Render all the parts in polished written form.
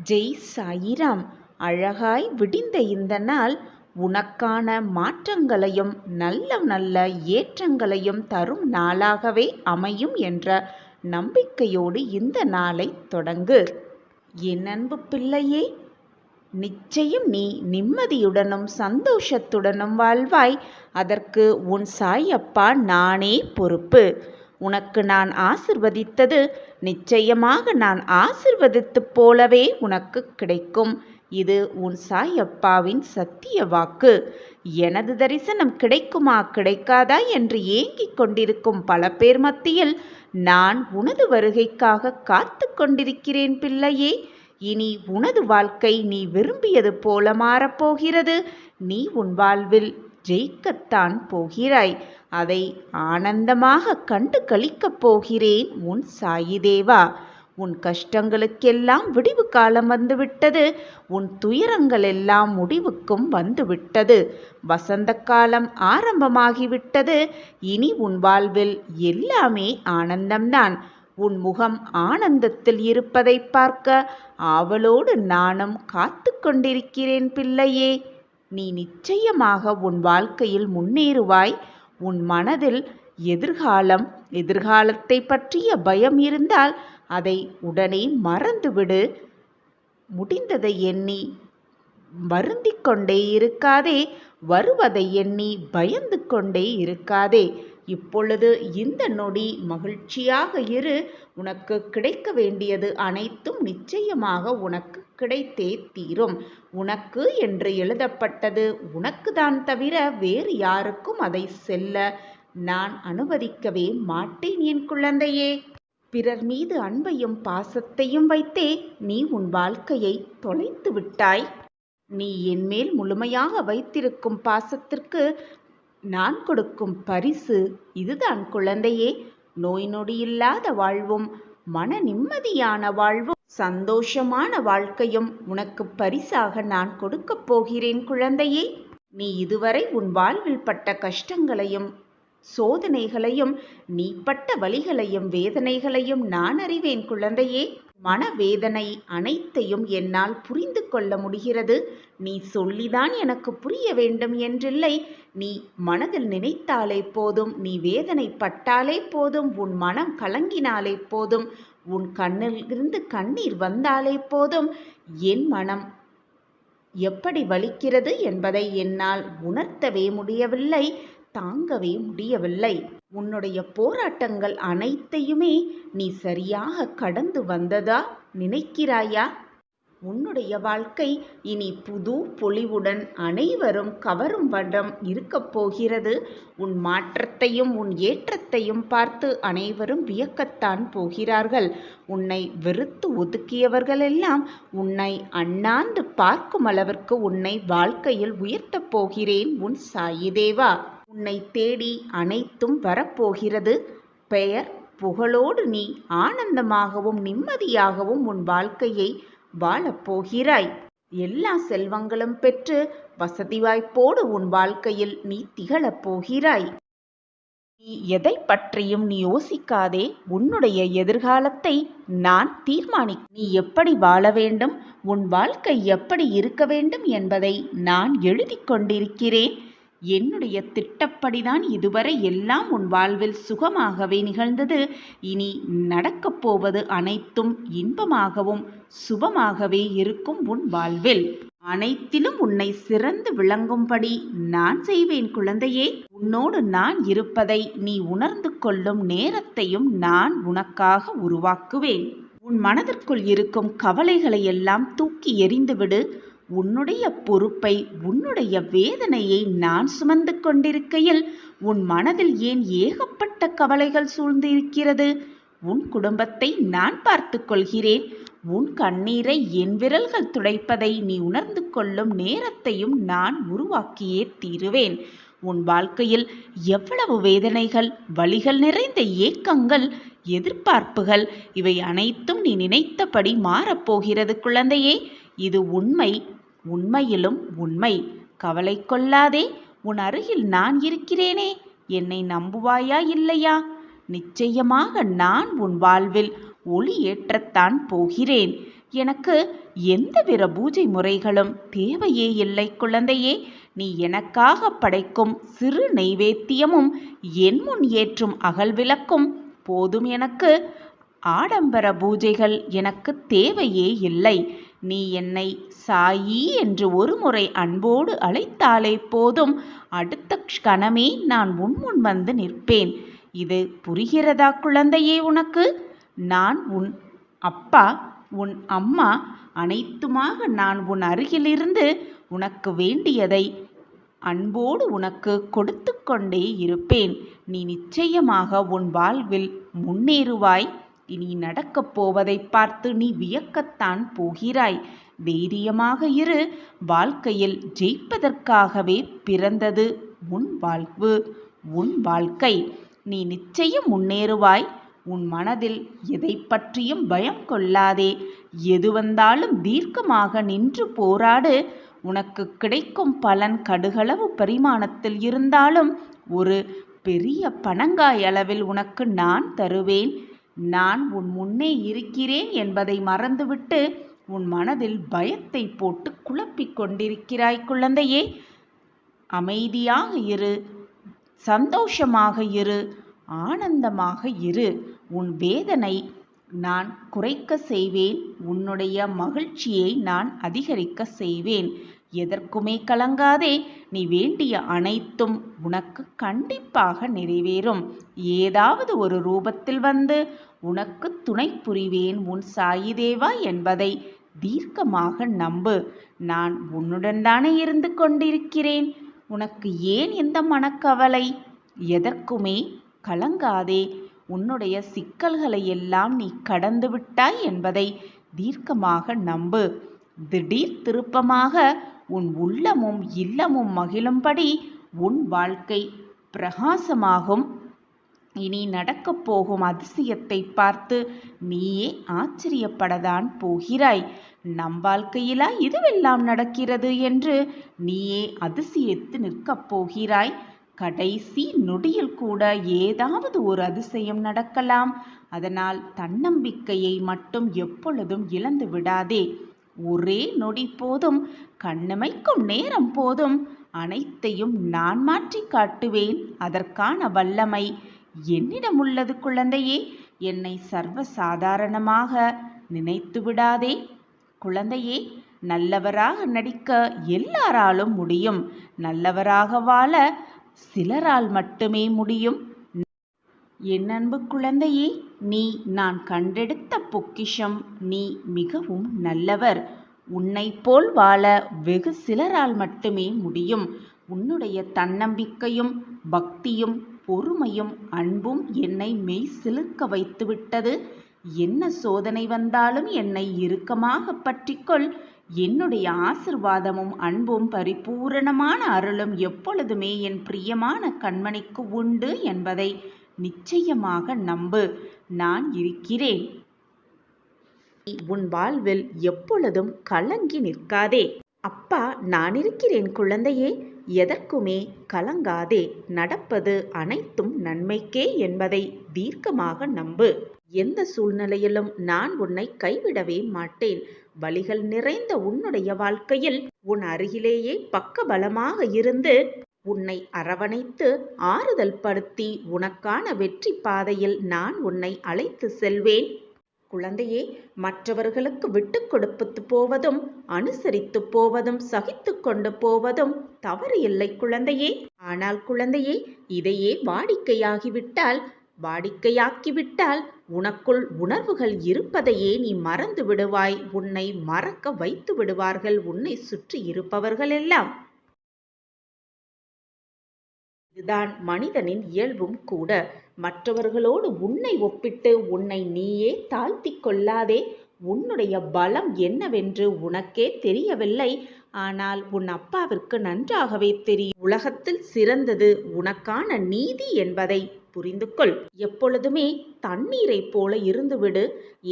ஜெய் சாயிராம். அழகாய் விடிந்த இந்த நாள் உனக்கான மாற்றங்களையும் நல்ல நல்ல ஏற்றங்களையும் தரும் நாளாகவே அமையும் என்ற நம்பிக்கையோடு இந்த நாளை தொடங்கு. என் அன்பு பிள்ளையே, நிச்சயம் நீ நிம்மதியுடனும் சந்தோஷத்துடனும் வாழ்வாய். அதற்கு உன் சாயப்பா நானே பொறுப்பு. உனக்கு நான் ஆசிர்வதித்தது நிச்சயமாக நான் ஆசிர்வதித்துப் போலவே உனக்கு கிடைக்கும். இது உன் சாயப்பாவின் சத்திய வாக்கு. எனது தரிசனம் கிடைக்குமா கிடைக்காதா என்று ஏங்கிக் கொண்டிருக்கும் பல பேர் மத்தியில் நான் உனது வருகைக்காக காத்து கொண்டிருக்கிறேன் பிள்ளையே. இனி உனது வாழ்க்கை நீ விரும்பியது போல மாறப்போகிறது. நீ உன் வாழ்வில் ஜெயிக்கத்தான் போகிறாய். அதை ஆனந்தமாக கண்டு களிக்கப் போகிறேன் உன் சாயிதேவா. உன் கஷ்டங்களுக்கெல்லாம் விடிவு காலம் வந்துவிட்டது. உன் துயரங்கள் எல்லாம் முடிவுக்கும் வந்துவிட்டது. வசந்த காலம் ஆரம்பமாகிவிட்டது. இனி உன் வாழ்வில் எல்லாமே ஆனந்தம்தான். உன் முகம் ஆனந்தத்தில் இருப்பதை பார்க்க ஆவலோடு நானும் காத்து கொண்டிருக்கிறேன் பிள்ளையே. நீ நிச்சயமாக உன் வாழ்க்கையில் முன்னேறுவாய். உன் மனதில் எதிர்காலத்தை பற்றிய பயம் இருந்தால் அதை உடனே மறந்துவிடு. முடிந்ததை எண்ணி வருந்திக் கொண்டே இருக்காதே. வருவதை எண்ணி பயந்து கொண்டே இருக்காதே. இப்பொழுது இந்த நொடி மகிழ்ச்சியாக இரு. உனக்கு கிடைக்க வேண்டியது அனைத்தும் நிச்சயமாக உனக்கு கிடைத்தே தீரும். உனக்கு என்று எழுதப்பட்டது உனக்கு தான் தவிர வேறு யாருக்கும் அதை செல்ல நான் அனுமதிக்கவே மாட்டேன் என் குழந்தையே. பிறர் மீது அன்பையும் பாசத்தையும் வைத்தே நீ உன் வாழ்க்கையை தொலைத்து விட்டாய். நீ என் மேல் முழுமையாக வைத்திருக்கும் பாசத்திற்கு நான் கொடுக்கும் பரிசு இதுதான் குழந்தையே. நோய் நொடியில்லாத வாழ்வும் மன நிம்மதியான வாழ்வும் சந்தோஷமான வாழ்க்கையும் உனக்கு பரிசாக நான் கொடுக்கப் போகிறேன் குழந்தையே. நீ இதுவரை உன் வாழ்வில் பட்ட கஷ்டங்களையும் சோதனைகளையும் நீ பட்ட வலிகளையும் வேதனைகளையும் நான் அறிவேன் குழந்தையே. மனவேதனை அனைத்தையும் என்னால் புரிந்து கொள்ள முடிகிறது. நீ சொல்லிதான் எனக்கு புரிய வேண்டும் என்றில்லை. நீ மனதில் நினைத்தாலே போதும், நீ வேதனைப்பட்டாலே போதும், உன் மனம் கலங்கினாலே போதும், உன் கண்ணிலிருந்து கண்ணீர் வந்தாலே போதும், என் மனம் எப்படி வலிக்கிறது என்பதை என்னால் உணர்த்தவே முடியவில்லை, தாங்கவே முடியவில்லை. உன்னுடைய போராட்டங்கள் அனைத்தையுமே நீ சரியாக கடந்து வந்ததா நினைக்கிறாயா? உன்னுடைய வாழ்க்கை இனி புது பொலிவுடன் அனைவரும் கவரும் வண்ணம் இருக்கப் போகிறது. உன் மாற்றத்தையும் உன் ஏற்றத்தையும் பார்த்து அனைவரும் வியக்கத்தான் போகிறார்கள். உன்னை வெறுத்து ஒதுக்கியவர்களெல்லாம் உன்னை அண்ணாந்து பார்க்கும் அளவிற்கு உன்னை வாழ்க்கையில் உயர்த்தப் போகிறேன் உன் சாயிதேவா. உன்னை தேடி அனைத்தும் வரப்போகிறது. பெயர் புகழோடு நீ ஆனந்தமாகவும் நிம்மதியாகவும் உன் வாழ்க்கையை வாழப்போகிறாய். எல்லா செல்வங்களும் பெற்று வசதி வாய்ப்போடு உன் வாழ்க்கையில் நீ திகழப் போகிறாய். நீ எதை பற்றியும் நீ யோசிக்காதே. உன்னுடைய எதிர்காலத்தை நான் நீ எப்படி வாழ வேண்டும், உன் வாழ்க்கை எப்படி இருக்க வேண்டும் என்பதை நான் எழுதி கொண்டிருக்கிறேன். என்னுடைய திட்டப்படிதான் இதுவரை எல்லாம் உன் வாழ்வில் சுகமாகவே நிகழ்ந்தது. இனி நடக்கப் போவது அனைத்தும் இன்பமாகவும் சுபமாகவே இருக்கும். உன் வாழ்வில் அனைத்திலும் உன்னை சிறந்து விளங்கும்படி நான் செய்வேன் குழந்தையே. உன்னோடு நான் இருப்பதை நீ உணர்ந்து கொள்ளும் நேரத்தையும் நான் உனக்காக உருவாக்குவேன். உன் மனதிற்குள் இருக்கும் கவலைகளை எல்லாம் தூக்கி எறிந்துவிடு. உன்னுடைய பொறுப்பை உன்னுடைய வேதனையை நான் சுமந்து கொண்டிருக்கையில் உன் மனதில் ஏன் ஏகப்பட்ட கவலைகள் சூழ்ந்து இருக்கிறது? உன் குடும்பத்தை நான் பார்த்து கொள்கிறேன். உன் கண்ணீரை என் விரல்கள் துடைப்பதை நீ உணர்ந்து கொள்ளும் நேரத்தையும் நான் உருவாக்கியே தீருவேன். உன் வாழ்க்கையில் எவ்வளவு வேதனைகள், வலிகள் நிறைந்த ஏக்கங்கள், எதிர்பார்ப்புகள், இவை அனைத்தும் நீ நினைத்தபடி மாறப்போகிறது குழந்தையே. இது உண்மை, உண்மையிலும் உண்மை. கவலை கொள்ளாதே. உன் அருகில் நான் இருக்கிறேனே. என்னை நம்புவாயா இல்லையா? நிச்சயமாக நான் உன் வாழ்வில் ஒளி ஏற்றத்தான் போகிறேன். எனக்கு எந்தவித பூஜை முறைகளும் தேவையே இல்லை குழந்தையே. நீ எனக்காக படைக்கும் சிறு நெய்வேத்தியமும் என் முன் ஏற்றும் அகல்விளக்கும் போதும். எனக்கு ஆடம்பர பூஜைகள் எனக்கு தேவையே இல்லை. நீ என்னை சாயி என்று ஒரு முறை அன்போடு அழைத்தாலே போதும், அடுத்த கணமே நான் உன்முன் வந்து நிற்பேன். இது புரிகிறதா குழந்தையே உனக்கு? நான் உன் அப்பா, உன் அம்மா, அனைத்துமாக நான் உன் அருகிலிருந்து உனக்கு வேண்டியதை அன்போடு உனக்கு கொடுத்து கொண்டே இருப்பேன். நீ நிச்சயமாக உன் வாழ்வில் முன்னேறுவாய். இனி நடக்கப் போவதை பார்த்து நீ வியக்கத்தான் போகிறாய். தைரியமாக இரு. வாழ்க்கையில் ஜெயிப்பதற்காகவே பிறந்தது உன் வாழ்வு, உன் வாழ்க்கை. நீ நிச்சயம் முன்னேறுவாய். உன் மனதில் எதை பற்றியும் பயம் கொள்ளாதே. எது வந்தாலும் தீர்க்கமாக நின்று போராடு. உனக்கு கிடைக்கும் பலன் கடுகளவு பரிமாணத்தில் இருந்தாலும் ஒரு பெரிய பனங்காய் அளவில் உனக்கு நான் தருவேன். நான் உன் முன்னே இருக்கிறேன் என்பதை மறந்துவிட்டு உன் மனதில் பயத்தை போட்டு குழப்பிக் கொண்டிருக்கிறாய் குழந்தையே. அமைதியாக இரு, சந்தோஷமாக இரு, ஆனந்தமாக இரு. உன் வேதனை நான் குறைக்க செய்வேன். உன்னுடைய மகிழ்ச்சியை நான் அதிகரிக்க செய்வேன். எதற்குமே கலங்காதே. நீ வேண்டிய அனைத்தும் உனக்கு கண்டிப்பாக நிறைவேறும். ஏதாவது ஒரு ரூபத்தில் வந்து உனக்கு துணை புரிவேன் உன் சாயி தேவா என்பதை தீர்க்கமாக நம்பு. நான் உன்னுடன் தானே இருந்து கொண்டிருக்கிறேன். உனக்கு ஏன் இந்த மனக்கவலை? எதற்குமே கலங்காதே. உன்னுடைய சிக்கல்களை எல்லாம் நீ கடந்து விட்டாய் என்பதை தீர்க்கமாக நம்பு. திடீர் திருப்பமாக உன் உள்ளமும் இல்லமும் மகிழும்படி உன் வாழ்க்கை பிரகாசமாகும். இனி நடக்கப் போகும் அதிசயத்தை பார்த்து நீயே ஆச்சரியப்படத்தான் போகிறாய். நம் வாழ்க்கையிலா இதுவெல்லாம் நடக்கிறது என்று நீயே அதிசயித்து நிற்கப் போகிறாய். கடைசி நொடியில் கூட ஏதாவது ஒரு அதிசயம் நடக்கலாம். அதனால் தன்னம்பிக்கையை மட்டும் எப்பொழுதும் இழந்து விடாதே. ஒரே நொடி போதும், கண்ணிமைக்கும் நேரம் போதும், அனைத்தையும் நான் மாற்றி காட்டுவேன். அதற்கான வல்லமை என்னிடம் உள்ளது குழந்தையே. என்னை சர்வ சாதாரணமாக நினைத்து விடாதே குழந்தையே. நல்லவராக நடிக்க எல்லாராலும் முடியும். நல்லவராக வாழ சிலரால் மட்டுமே முடியும். என் அன்பு குழந்தையே, நீ நான் கண்டெடுத்த பொக்கிஷம். நீ மிகவும் நல்லவர். உன்னை போல் வாழ வெகு சிலரால் மட்டுமே முடியும். உன்னுடைய தன்னம்பிக்கையும் பக்தியும் பொறுமையும் அன்பும் என்னை மெய் சிலிர்க்க வைத்துவிட்டது. என்ன சோதனை வந்தாலும் என்னை இறுக்கமாக பற்றிக்கொள். என்னுடைய ஆசிர்வாதமும் அன்பும் பரிபூரணமான அருளும் எப்பொழுதுமே என் பிரியமான கண்மணிக்கு உண்டு என்பதை நிச்சயமாக நம்பு. நான் இருக்கிறேன். உன் வாழ்வில் எப்பொழுதும் கலங்கி நிற்காதே. அப்பா நான் இருக்கிறேன் குழந்தையே. எதற்குமே கலங்காதே. நடப்பது அனைத்தும் நன்மைக்கே என்பதை தீர்க்கமாக நம்பு. எந்த சூழ்நிலையிலும் நான் உன்னை கைவிடவே மாட்டேன். வலிகள் நிறைந்த உன்னுடைய வாழ்க்கையில் உன் அருகிலேயே பக்கபலமாக இருந்து உன்னை அரவணைத்து ஆறுதல் படுத்தி உனக்கான வெற்றி பாதையில் நான் உன்னை அழைத்து செல்வேன். குழந்தையே, மற்றவர்களுக்கு விட்டு கொடுத்து போவதும் அனுசரித்து போவதும் சகித்து கொண்டு போவதும் தவறு இல்லை குழந்தையே. ஆனால் குழந்தையே, இதையே வாடிக்கையாக்கிவிட்டால் உனக்குள் உணர்வுகள் இருப்பதையே நீ மறந்து விடுவாய். உன்னை மறக்க வைத்து விடுவார்கள் உன்னை சுற்றி இருப்பவர்கள் எல்லாம். இதுதான் மனிதனின் இயல்பும் கூட. மற்றவர்களோடு உன்னை ஒப்பிட்டு உன்னை நீயே தாழ்த்தி கொள்ளாதே. உன்னுடைய பலம் என்னவென்று உனக்கே தெரியவில்லை. ஆனால் உன் அப்பாவிற்கு நன்றாகவே தெரியும். உலகத்தில் சிறந்தது உனக்கான நீதி என்பதை புரிந்து கொள். எப்பொழுதுமே தண்ணீரை போல இருந்துவிடு.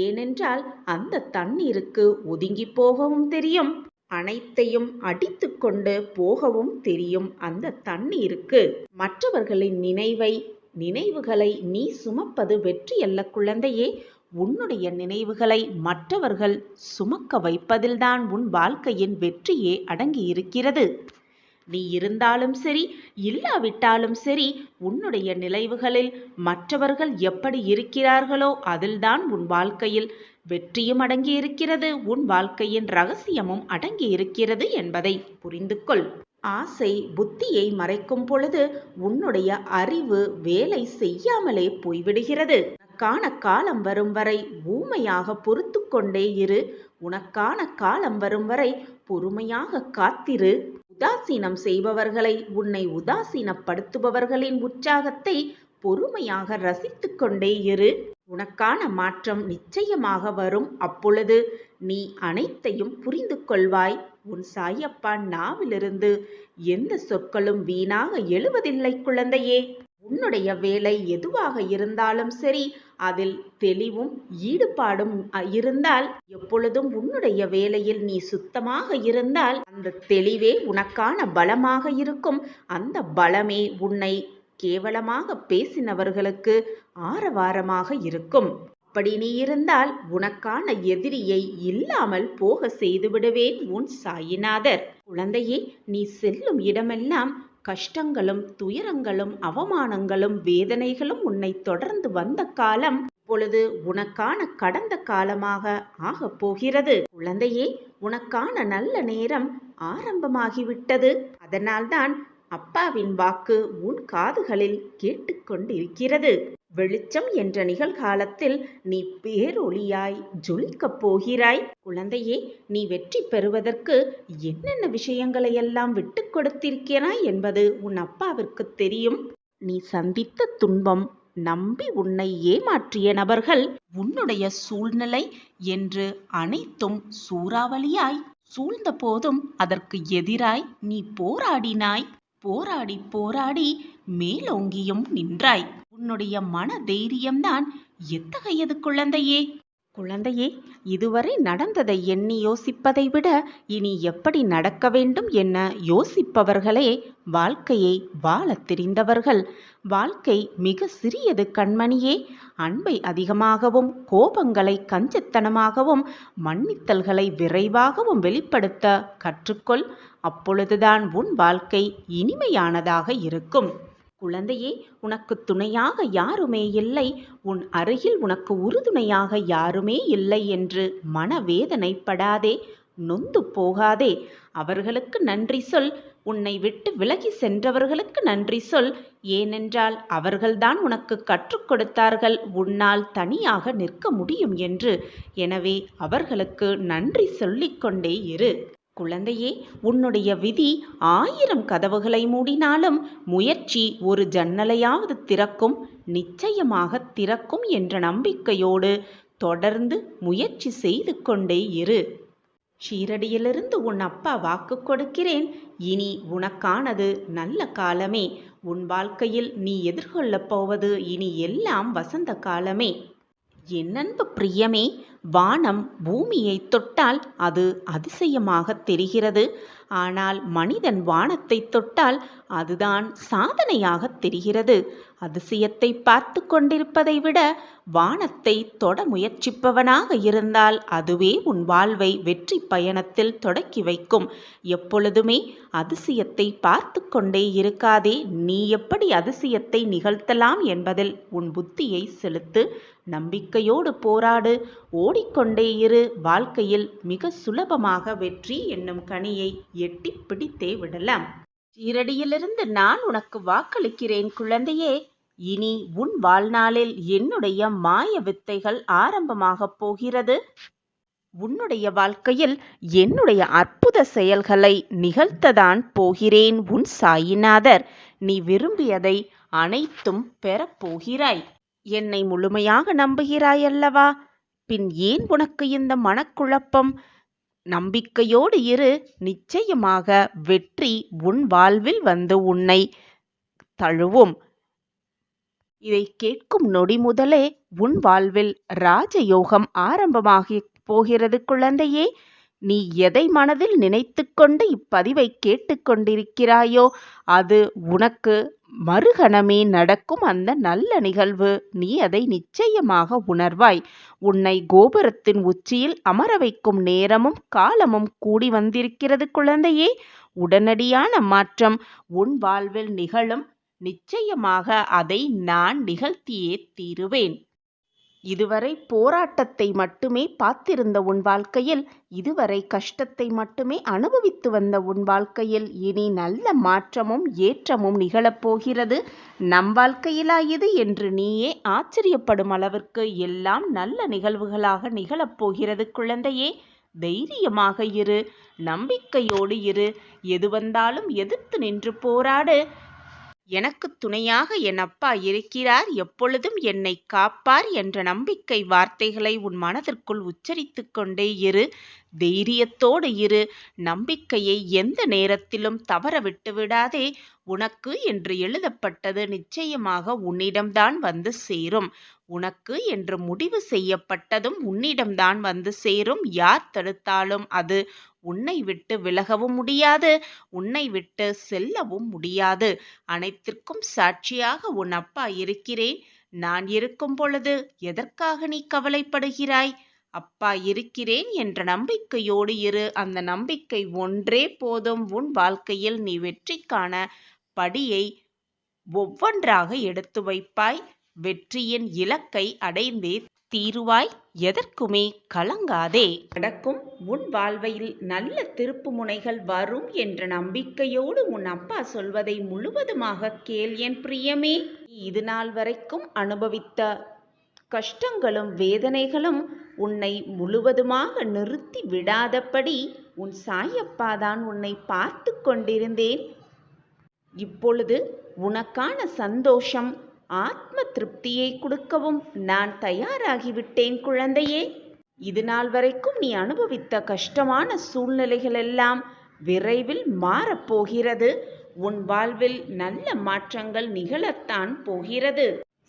ஏனென்றால் அந்த தண்ணீருக்கு ஒதுங்கி போகவும் தெரியும், அனைத்தையும் அடித்து கொண்டு போகவும் தெரியும். அந்த தண்ணீருக்கு மற்றவர்களின் நினைவுகளை நீ சுமப்பது வெற்றி அல்ல குழந்தையே. உன்னுடைய நினைவுகளை மற்றவர்கள் சுமக்க வைப்பதில்தான் உன் வாழ்க்கையின் வெற்றியே அடங்கியிருக்கிறது. நீ இருந்தாலும் சரி, இல்லாவிட்டாலும் சரி, உன்னுடைய நினைவுகளில் மற்றவர்கள் எப்படி இருக்கிறார்களோ அதில்தான் உன் வாழ்க்கையில் வெற்றியும் அடங்கியிருக்கிறது, உன் வாழ்க்கையின் ரகசியமும் அடங்கியிருக்கிறது என்பதை புரிந்து கொள். ஆசை புத்தியை மறைக்கும் பொழுது உன்னுடைய அறிவு வேலை செய்யாமலே போய்விடுகிறது. உனக்கான காலம் வரும் வரை ஊமையாக பொறுத்து கொண்டே இரு. உனக்கான காலம் வரும் வரை பொறுமையாக காத்திரு. உதாசீனம் செய்பவர்களை, உன்னை உதாசீனப்படுத்துபவர்களின் உற்சாகத்தை பொறுமையாக ரசித்து கொண்டே இரு. உனக்கான மாற்றம் நிச்சயமாக வரும். அப்பொழுது நீ அனைத்தையும் புரிந்து கொள்வாய். உன் சாயப்பா நாவிலிருந்து எந்த சொற்களும் வீணாக எழுவதில்லை குழந்தையே. உன்னுடைய வேலை எதுவாக இருந்தாலும் சரி, அதில் தெளிவும் ஈடுபாடும் இருந்தால், எப்பொழுதும் உன்னுடைய வேலையில் நீ சுத்தமாக இருந்தால், அந்த தெளிவே உனக்கான பலமாக இருக்கும். அந்த பலமே உன்னை கேவலமாக பேசினவர்களுக்கு ஆரவாரமாக இருக்கும். அப்படி நீ இருந்தால் உனக்கான எதிரியை இல்லாமல் போக செய்து விடுவேன் உன் சாயிநாதர். குழந்தையே, நீ செல்லும் இடமெல்லாம் கஷ்டங்களும் துயரங்களும் அவமானங்களும் வேதனைகளும் உன்னை தொடர்ந்து வந்த காலம் இப்பொழுது உனக்கான கடந்த காலமாக ஆகப் போகிறது. குழந்தையே, உனக்கான நல்ல நேரம் ஆரம்பமாகிவிட்டது. அதனால்தான் அப்பாவின் வாக்கு உன் காதுகளில் கேட்டுக்கொண்டிருக்கிறது. வெளிச்சம் என்ற நிகழ்காலத்தில் நீ பேரொளியாய் ஜொலிக்கப் போகிறாய். குழந்தையே, நீ வெற்றி பெறுவதற்கு என்னென்ன விஷயங்களை எல்லாம் விட்டு கொடுத்திருக்கிறாய் என்பது உன் அப்பாவிற்கு தெரியும். நீ சந்தித்த துன்பம், நம்பி உன்னை ஏமாற்றிய நபர்கள், உன்னுடைய சூழ்நிலை என்று அனைத்தும் சூறாவளியாய் சூழ்ந்த போதும் அதற்கு எதிராய் நீ போராடினாய். போராடி போராடி மேலோங்கியும் நின்றாய். உன்னுடைய மன தைரியம்தான் எத்தகையது குழந்தையே. குழந்தையே, இதுவரை நடந்ததை எண்ணி யோசிப்பதை விட இனி எப்படி நடக்க வேண்டும் என யோசிப்பவர்களே வாழ்க்கையை வாழத் தெரிந்தவர்கள். வாழ்க்கை மிக சிறியது கண்மணியே. அன்பை அதிகமாகவும், கோபங்களை கஞ்சத்தனமாகவும், மன்னித்தல்களை விரைவாகவும் வெளிப்படுத்த கற்றுக்கொள். அப்பொழுதுதான் உன் வாழ்க்கை இனிமையானதாக இருக்கும். குழந்தையே, உனக்கு துணையாக யாருமே இல்லை, உன் அருகில் உனக்கு உறுதுணையாக யாருமே இல்லை என்று மனவேதனைப்படாதே, நொந்து போகாதே. அவர்களுக்கு நன்றி சொல். உன்னை விட்டு விலகி சென்றவர்களுக்கு நன்றி சொல். ஏனென்றால் அவர்கள்தான் உனக்கு கற்றுக் கொடுத்தார்கள் உன்னால் தனியாக நிற்க முடியும் என்று. எனவே அவர்களுக்கு நன்றி சொல்லிக்கொண்டே இரு. குழந்தையே, உன்னுடைய விதி 1000 கதவுகளை மூடினாலும் முயற்சி ஒரு ஜன்னலையாவது திறக்கும், நிச்சயமாக திறக்கும் என்ற நம்பிக்கையோடு தொடர்ந்து முயற்சி செய்து கொண்டே இரு. ஷீரடியிலிருந்து உன் அப்பா வாக்கு கொடுக்கிறேன். இனி உனக்கானது நல்ல காலமே. உன் வாழ்க்கையில் நீ எதிர்கொள்ளப் போவது இனி எல்லாம் வசந்த காலமே. என் அன்பு பிரியமே, வானம் பூமியை தொட்டால் அது அதிசயமாக தெரிகிறது. ஆனால் மனிதன் வானத்தை தொட்டால் அதுதான் சாதனையாக தெரிகிறது. அதிசயத்தை பார்த்து கொண்டிருப்பதை விட வானத்தை தொட முயற்சிப்பவனாக இருந்தால் அதுவே உன் வாழ்வை வெற்றி பயணத்தில் தொடக்கி வைக்கும். எப்பொழுதுமே அதிசயத்தை பார்த்து கொண்டே இருக்காதே. நீ எப்படி அதிசயத்தை நிகழ்த்தலாம் என்பதில் உன் புத்தியை செலுத்து. நம்பிக்கையோடு போராடு. ஓடிக்கொண்டே இரு. வாழ்க்கையில் மிக சுலபமாக வெற்றி என்னும் கனியை எட்டி பிடித்தே விடலாம். ஷீரடியிலிருந்து நான் உனக்கு வாக்களிக்கிறேன் குழந்தையே. இனி உன் வாழ்நாளில் என்னுடைய மாய வித்தைகள் ஆரம்பமாகப் போகிறது. உன்னுடைய வாழ்க்கையில் என்னுடைய அற்புத செயல்களை நிகழ்த்ததான் போகிறேன் உன் சாயிநாதர். நீ விரும்பியதை அனைத்தும் பெறப்போகிறாய். என்னை முழுமையாக நம்புகிறாய் அல்லவா? பின் ஏன் உனக்கு இந்த மனக்குழப்பம்? நம்பிக்கையோடு இரு. நிச்சயமாக வெற்றி உன் வாழ்வில் வந்து உன்னை தழுவும். இதை கேட்கும் நொடி முதலே உன் வாழ்வில் ராஜயோகம் ஆரம்பமாகி போகிறது குழந்தையே. நீ எதை மனதில் நினைத்து கொண்டு இப்பதிவை கேட்டுக்கொண்டிருக்கிறாயோ அது உனக்கு மறுகணமே நடக்கும் அந்த நல்ல நிகழ்வு. நீ அதை நிச்சயமாக உணர்வாய். உன்னை கோபுரத்தின் உச்சியில் அமர வைக்கும் நேரமும் காலமும் கூடி வந்திருக்கிறது குழந்தையே. உடனடியான மாற்றம் உன் வாழ்வில் நிகழும். நிச்சயமாக அதை நான் நிகழ்த்தியே தீருவேன். இதுவரை போராட்டத்தை மட்டுமே பார்த்திருந்த உன் வாழ்க்கையில், இதுவரை கஷ்டத்தை மட்டுமே அனுபவித்து வந்த உன் வாழ்க்கையில் இனி நல்ல மாற்றமும் ஏற்றமும் நிகழப்போகிறது. நம் வாழ்க்கையிலா இது என்று நீயே ஆச்சரியப்படும் அளவிற்கு எல்லாம் நல்ல நிகழ்வுகளாக நிகழப்போகிறது குழந்தையே. தைரியமாக இரு, நம்பிக்கையோடு இரு. எது வந்தாலும் எதிர்த்து நின்று போராடு. எனக்கு துணையாக என் அப்பா இருக்கிறார், எப்பொழுதும் என்னை காப்பார் என்ற நம்பிக்கை வார்த்தைகளை உன் மனதிற்குள் உச்சரித்து கொண்டே இரு. தைரியத்தோடு இரு. நம்பிக்கையை எந்த நேரத்திலும் தவற விட்டு விடாதே. உனக்கு என்று எழுதப்பட்டது நிச்சயமாக உன்னிடம்தான் வந்து சேரும். உனக்கு என்று முடிவு செய்யப்பட்டதும் உன்னிடம்தான் வந்து சேரும். யார் தடுத்தாலும் அது உன்னை விட்டு விலகவும் முடியாது, உன்னை விட்டு செல்லவும் முடியாது. அனைத்திற்கும் சாட்சியாக உன் அப்பா இருக்கிறேன். நான் இருக்கும் பொழுது எதற்காக நீ கவலைப்படுகிறாய்? அப்பா இருக்கிறேன் என்ற நம்பிக்கையோடு இரு. அந்த நம்பிக்கை ஒன்றே போதும். உன் வாழ்க்கையில் நீ வெற்றிக்கான படியை ஒவ்வொன்றாக எடுத்து வைப்பாய். வெற்றியின் இலக்கை அடைந்தே தீருவாய். எதற்குமே கலங்காதே. நடக்கும் உன் வாழ்வில் நல்ல திருப்பு முனைகள் வரும் என்ற நம்பிக்கையோடு உன் அப்பா சொல்வதை முழுவதுமாக கேள் என் பிரியமே. இது நாள் வரைக்கும் அனுபவித்த கஷ்டங்களும் வேதனைகளும் உன்னை முழுவதுமாக நிறுத்தி விடாதபடி உன் சாயப்பாதான் உன்னை பார்த்து கொண்டிருந்தேன். இப்பொழுது உனக்கான சந்தோஷம், ஆத்ம திருப்தியை கொடுக்கவும் நான் தயாராகிவிட்டேன் குழந்தையே. இது நாள் வரைக்கும் நீ அனுபவித்த கஷ்டமான சூழ்நிலைகள் எல்லாம் விரைவில் மாறப்போகிறது. உன் வாழ்வில் நல்ல மாற்றங்கள் நிகழத்தான் போகிறது.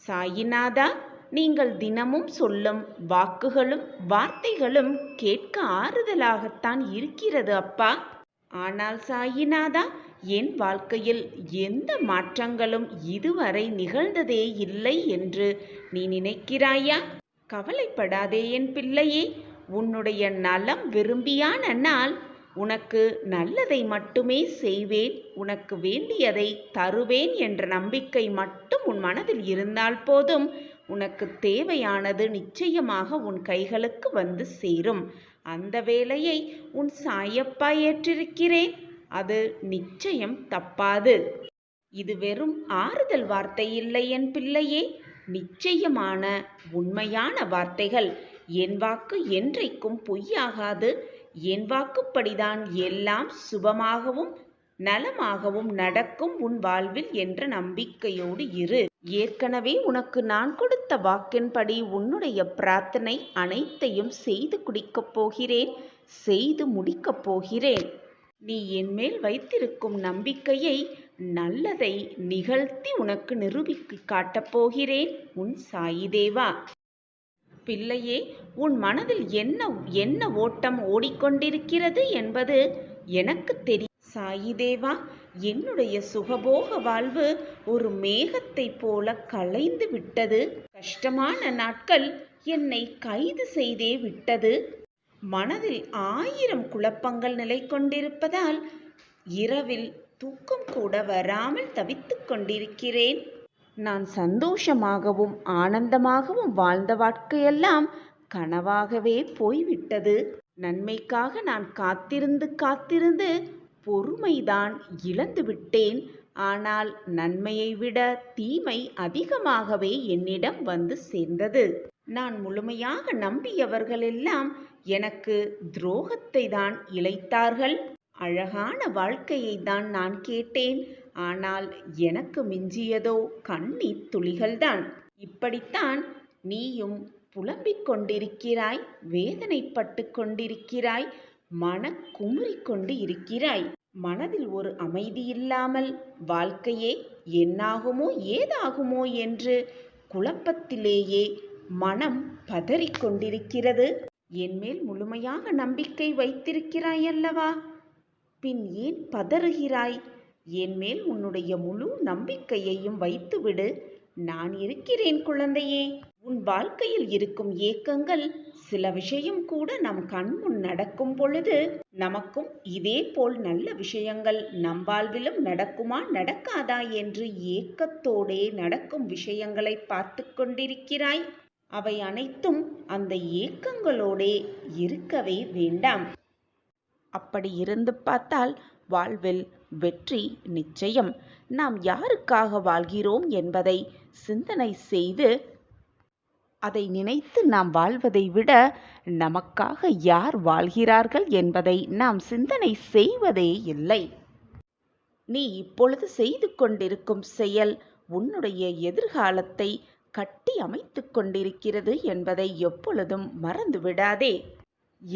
சாயிநாதா, நீங்கள் தினமும் சொல்லும் வாக்குகளும் வார்த்தைகளும் கேட்க ஆறுதலாகத்தான் இருக்கிறது அப்பா. ஆனால் சாயிநாதா, என் வாழ்க்கையில் எந்த மாற்றங்களும் இதுவரை நிகழ்ந்ததே இல்லை என்று நீ நினைக்கிறாயா? கவலைப்படாதே என் பிள்ளையே. உன்னுடைய நலம் விரும்பியான நான் உனக்கு நல்லதை மட்டுமே செய்வேன், உனக்கு வேண்டியதை தருவேன் என்ற நம்பிக்கை மட்டும் உன் மனதில் இருந்தால் போதும். உனக்கு தேவையானது நிச்சயமாக உன் கைகளுக்கு வந்து சேரும். அந்த வேலையை உன் சாயப்பா ஏற்றிருக்கிறேன். அது நிச்சயம் தப்பாது. இது வெறும் ஆறுதல் வார்த்தை இல்லை என் பிள்ளையே, நிச்சயமான உண்மையான வார்த்தைகள். என் வாக்கு என்றைக்கும் பொய்யாகாது. என் வாக்குப்படிதான் எல்லாம் சுபமாகவும் நலமாகவும் நடக்கும் உன் வாழ்வில் என்ற நம்பிக்கையோடு இரு. ஏற்கனவே உனக்கு நான் கொடுத்த வாக்கின்படி உன்னுடைய பிரார்த்தனை அனைத்தையும் செய்து குடிக்கப் போகிறேன், செய்து முடிக்கப் போகிறேன். நீ என்மேல் வைத்திருக்கும் நம்பிக்கையை, நல்லதை நிகழ்த்தி உனக்கு நிரூபித்து காட்டப் போகிறேன் உன் சாயிதேவா. பிள்ளையே, உன் மனதில் என்ன ஓட்டம் ஓடிக்கொண்டிருக்கிறது என்பது எனக்கு தெரியும். சாயிதேவா, என்னுடைய சுகபோக வாழ்வு ஒரு மேகத்தை போல கலைந்து விட்டது. கஷ்டமான நாட்கள் என்னை கைது செய்தே விட்டது. மனதில் 1000 குழப்பங்கள் நிலை கொண்டிருப்பதால் இரவில் தூக்கம் கூட வராமல் தவித்துக் கொண்டிருக்கிறேன். நான் சந்தோஷமாகவும் ஆனந்தமாகவும் வாழ்ந்த வாழ்க்கையெல்லாம் கனவாகவே போய்விட்டது. நன்மைக்காக நான் காத்திருந்து பொறுமைதான் இழந்து விட்டேன். ஆனால் நன்மையை விட தீமை அதிகமாகவே என்னிடம் வந்து சேர்ந்தது. நான் முழுமையாக நம்பியவர்களெல்லாம் எனக்கு துரோகத்தை தான் இழைத்தார்கள். அழகான வாழ்க்கையை தான் நான் கேட்டேன். ஆனால் எனக்கு மிஞ்சியதோ கண்ணீர் துளிகள்தான். இப்படித்தான் நீயும் புலம்பிக் கொண்டிருக்கிறாய், வேதனைப்பட்டு கொண்டிருக்கிறாய், மன குமுறிக் கொண்டு இருக்கிறாய். மனதில் ஒரு அமைதி இல்லாமல் வாழ்க்கையே என்னாகுமோ ஏதாகுமோ என்று குழப்பத்திலேயே மனம் பதறிக்கொண்டிருக்கிறது. என்மேல் முழுமையாக நம்பிக்கை வைத்திருக்கிறாய் அல்லவா? பின் ஏன் பதறுகிறாய்? என் மேல் உன்னுடைய முழு நம்பிக்கையையும் வைத்துவிடு. நான் இருக்கிறேன் குழந்தையே. உன் வாழ்க்கையில் இருக்கும் ஏக்கங்கள் சில விஷயம் கூட நம் கண்முன் நடக்கும் பொழுது நமக்கும் இதே போல் நல்ல விஷயங்கள் நம் வாழ்விலும் நடக்குமா நடக்காதா என்று ஏக்கத்தோடே நடக்கும் விஷயங்களை பார்த்து கொண்டிருக்கிறாய். அவை அனைத்தும் அந்த ஏக்கங்களோடே இருக்கவே வேண்டாம். அப்படி இருந்து பார்த்தால் வாழ்வில் வெற்றி நிச்சயம். நாம் யாருக்காக வாழ்கிறோம் என்பதை சிந்தனை செய்து அதை நினைத்து நாம் வாழ்வதை விட நமக்காக யார் வாழ்கிறார்கள் என்பதை நாம் சிந்தனை செய்வதே இல்லை. நீ இப்பொழுது செய்து கொண்டிருக்கும் செயல் உன்னுடைய எதிர்காலத்தை கட்டி அமைத்து கொண்டிருக்கிறது என்பதை எப்பொழுதும் மறந்து விடாதே.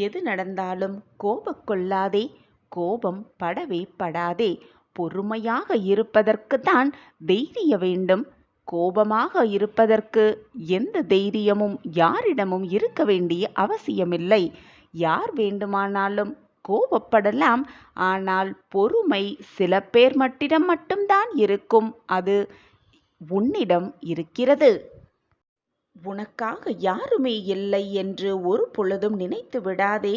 எது நடந்தாலும் கோபம் கொள்ளாதே, கோபம் படவே படாதே. பொறுமையாக இருப்பதற்கு தான் தைரியம் வேண்டும். கோபமாக இருப்பதற்கு எந்த தைரியமும் யாரிடமும் இருக்க வேண்டிய அவசியமில்லை. யார் வேண்டுமானாலும் கோபப்படலாம். ஆனால் பொறுமை சில பேர் மட்டும்தான் இருக்கும். அது உன்னிடம் இருக்கிறது. உனக்காக யாருமே இல்லை என்று ஒரு பொழுதும் நினைத்து விடாதே.